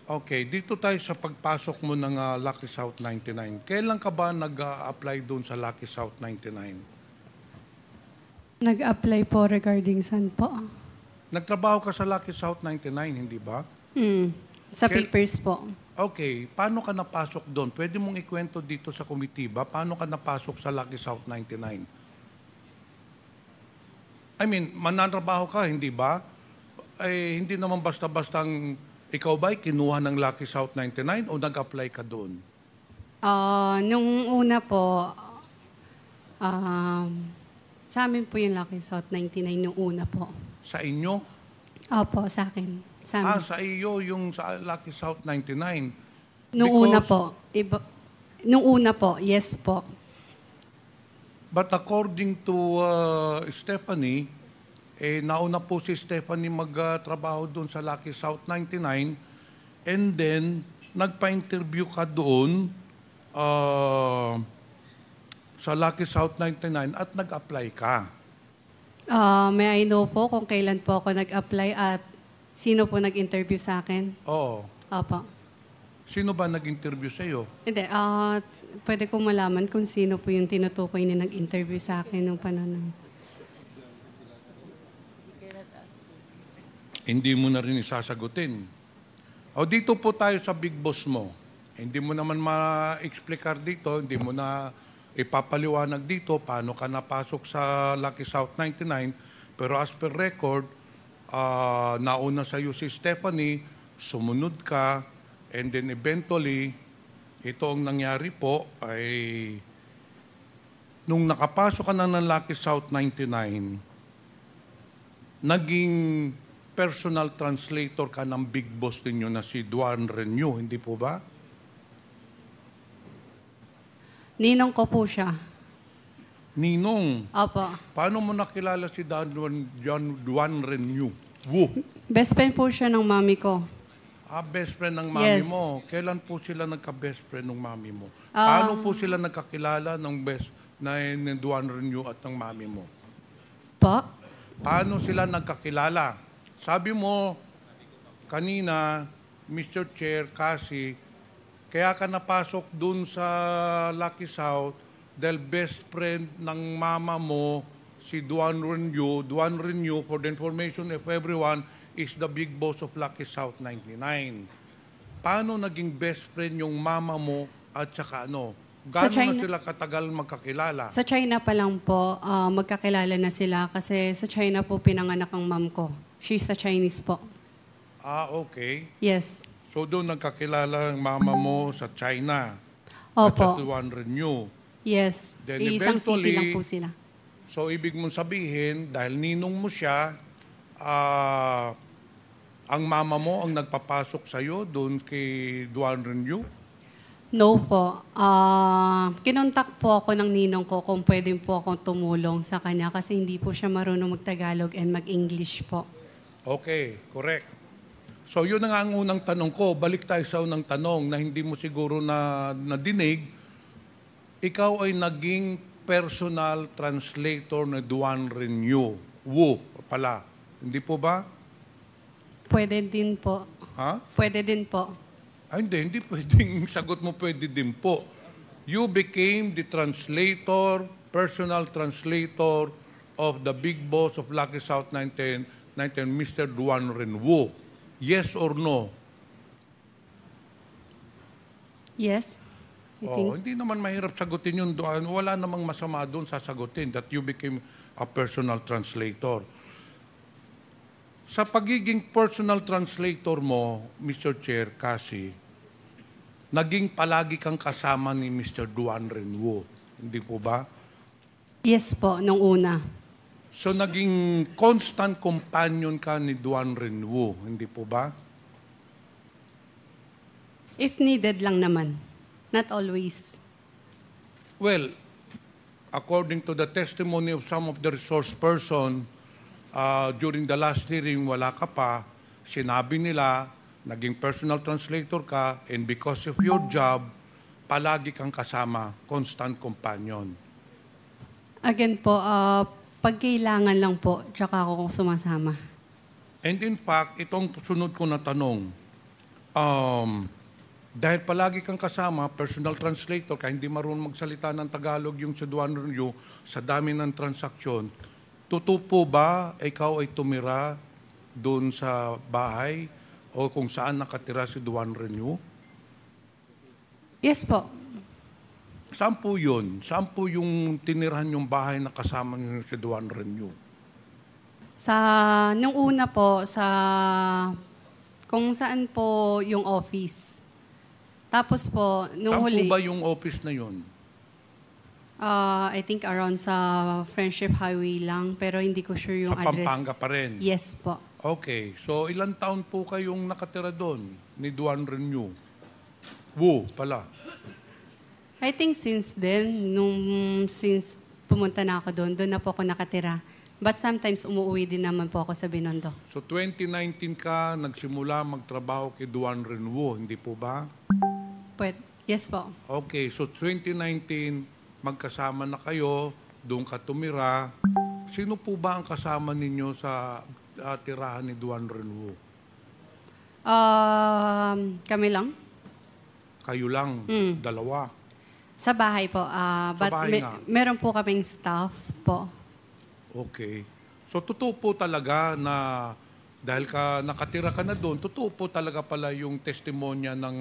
Okay, dito tayo sa pagpasok mo ng Lucky South 99. Kailan ka ba nag-apply doon sa Lucky South 99? Nag-apply po regarding saan po? Nagtrabaho ka sa Lucky South 99, hindi ba? Sa papers po. Okay, paano ka napasok doon? Pwede mong ikwento dito sa komitiba, paano ka napasok sa Lucky South 99? I mean, mananrabaho ka, hindi ba? Eh, hindi naman basta-bastang ikaw ba'y kinuha ng Lucky South 99 o nag-apply ka doon? Nung una po, sa amin po yung Lucky South 99 nung una po. Sa inyo? Opo, sa akin. Sa amin. Sa iyo yung sa Lucky South 99. Nung una po. Nung una po, yes po. But according to Stephanie, nauna po si Stephanie magtrabaho doon sa Lucky South 99 and then nagpa-interview ka doon sa Lucky South 99 at nag-apply ka. May I know po kung kailan po ako nag-apply at sino po nag-interview sa akin? Oo. Opo. Sino ba nag-interview sa iyo? Hindi, pwede kong malaman kung sino po yung tinutukoy na nag-interview sa akin nung panahon. Hindi mo na rin isasagutin. O dito po tayo sa big boss mo. Hindi mo naman ma-explicar dito, hindi mo na ipapaliwanag dito paano ka napasok sa Lucky South 99. Pero as per record, nauna sa iyo si Stephanie, sumunod ka, and then eventually, ito ang nangyari po ay nung nakapasok ka na ng Lucky South 99, naging personal translator ka ng big boss ninyo na si Duan Renew, hindi po ba? Ninong ko po siya. Ninong? Opo. Paano mo nakilala si Duan Renew? Woo! Best friend po siya ng mami ko. Best friend ng mami Yes. mo. Kailan po sila nagka-best friend ng mami mo? Paano po sila nagkakilala ng ni Duan Renew at ng mami mo? Po? Paano sila nagkakilala? Sabi mo kanina, Mr. Chair, kasi kaya ka napasok dun sa Lucky South dahil best friend ng mama mo, si Duan Renew. Duan Renew, for the information of everyone, is the big boss of Lucky South 99. Paano naging best friend yung mama mo at saka ano? Gaano na sila katagal magkakilala? Sa China pa lang po, magkakilala na sila kasi sa China po pinanganak ang mom ko. She's a Chinese po. Okay. Yes. So doon nagkakilala ang mama mo sa China. Opo. At sa Duan Renew. Yes. Then Isang city eventually, lang po sila. So ibig mong sabihin, dahil ninong mo siya, ang mama mo ang nagpapasok sa'yo doon kay Duan Renew? No po. Kinontak po ako ng ninong ko kung pwede po akong tumulong sa kanya kasi hindi po siya marunong mag-Tagalog and mag-English po. Okay, correct. So yun na nga ang unang tanong ko. Balik tayo sa unang tanong na hindi mo siguro nadinig. Ikaw ay naging personal translator na Duan Renew. Wu pala. Hindi po ba? Pwede din po. Ha? Pwede din po. Hindi pwedeng sagot mo pwede din po. You became the translator, personal translator of the big boss of Lucky South 19, Mr. Duan Renew. Yes or no? Yes. I think. Hindi naman mahirap sagutin yun. Wala namang masama doon sasagutin that you became a personal translator. Sa pagiging personal translator mo, Mr. Chair, kasi naging palagi kang kasama ni Mr. Duan Renew. Hindi po ba? Yes po, nung una. So naging constant companion ka ni Duan Renew. Hindi po ba? If needed lang naman. Not always. Well, according to the testimony of some of the resource person, during the last hearing, wala ka pa, sinabi nila, naging personal translator ka, and because of your job, palagi kang kasama, constant companion. Again po, pag kailangan lang po, tsaka ako sumasama. And in fact, itong sunod ko na tanong, Dahil palagi kang kasama, personal translator, kaya hindi marunong magsalita ng Tagalog yung si Duan Renyu sa dami ng transaksyon, totoo po ba ikaw ay tumira doon sa bahay o kung saan nakatira si Duan Renyu? Yes po. Saan po yun? Saan po yung tinirahan yung bahay na kasama niyo si Duan Renyu? Nung una po, kung saan po yung office. Tapos po, nung Saan huli, po ba yung office na yun? I think around sa Friendship Highway lang, pero hindi ko sure yung Sa address. Pampanga pa rin? Yes po. Okay. So, ilang taon po kayong nakatira doon ni Duan Renyu? Wu pala. I think since then, since pumunta na ako doon na po ako nakatira. But sometimes umuwi din naman po ako sa Binondo. So 2019 ka nagsimula magtrabaho kay Duan Renwu, hindi po ba? Yes po. Okay, so 2019 magkasama na kayo, doon ka tumira. Sino po ba ang kasama ninyo sa tirahan ni Duan Renwu? Kami lang. Kayo lang, dalawa. Sa bahay po. But bahay nga. meron po kaming staff po. Okay. So totoo po talaga na dahil ka nakatira ka na doon, totoo po talaga pala yung testimonya ng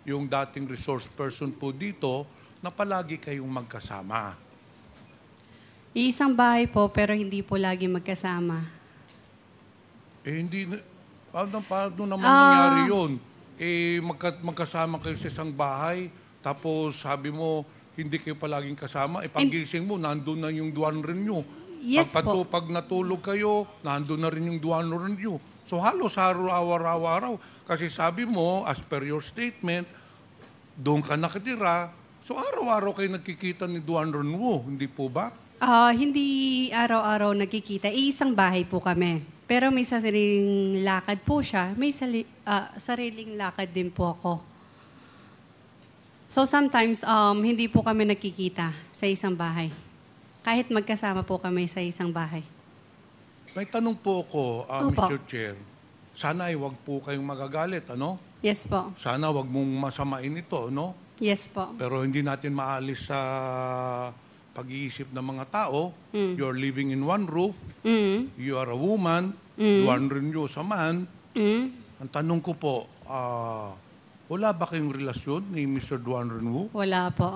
yung dating resource person po dito na palagi kayong magkasama. Iisang bahay po pero hindi po lagi magkasama. Hindi, paano naman nangyari yun? Magkasama kayo sa isang bahay, tapos sabi mo, hindi kayo palaging kasama, paggising mo, nandun na yung Duan Renyu. Yes po. Pag natulog kayo, nandun na rin yung Duan Renyu. So halos araw-araw. Kasi sabi mo, as per your statement, doon ka nakatira, so araw-araw kayo nagkikita ni Duan Renyu, hindi po ba? Hindi araw-araw nagkikita. Iisang bahay po kami. Pero may sariling lakad po siya. May sariling lakad din po ako. So sometimes, hindi po kami nagkikita sa isang bahay. Kahit magkasama po kami sa isang bahay. May tanong po ako, Opo. Mr. Chair. Sana ay wag po kayong magagalit, ano? Yes po. Sana wag mong masamain ito, no? Yes po. Pero hindi natin maalis sa pag-iisip ng mga tao. You're living in one roof. You are a woman. Duan Renyu sa man. Ang tanong ko po, wala ba kayong relasyon ni Mr. Duan Renyu? Wala po.